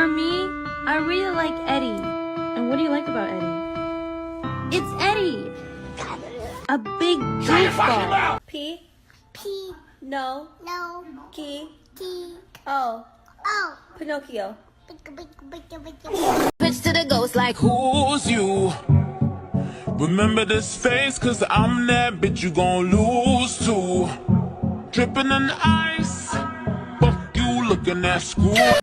For me, I really like Eddie. And what do you like about Eddie? It's Eddie. A big goofball. P. P. No. No. Key. T. O. O. Pinocchio. Bitch to the ghost like Who's you? Remember this face, cause I'm that bitch you gon' lose to. Dripping in ice, fuck you looking at school.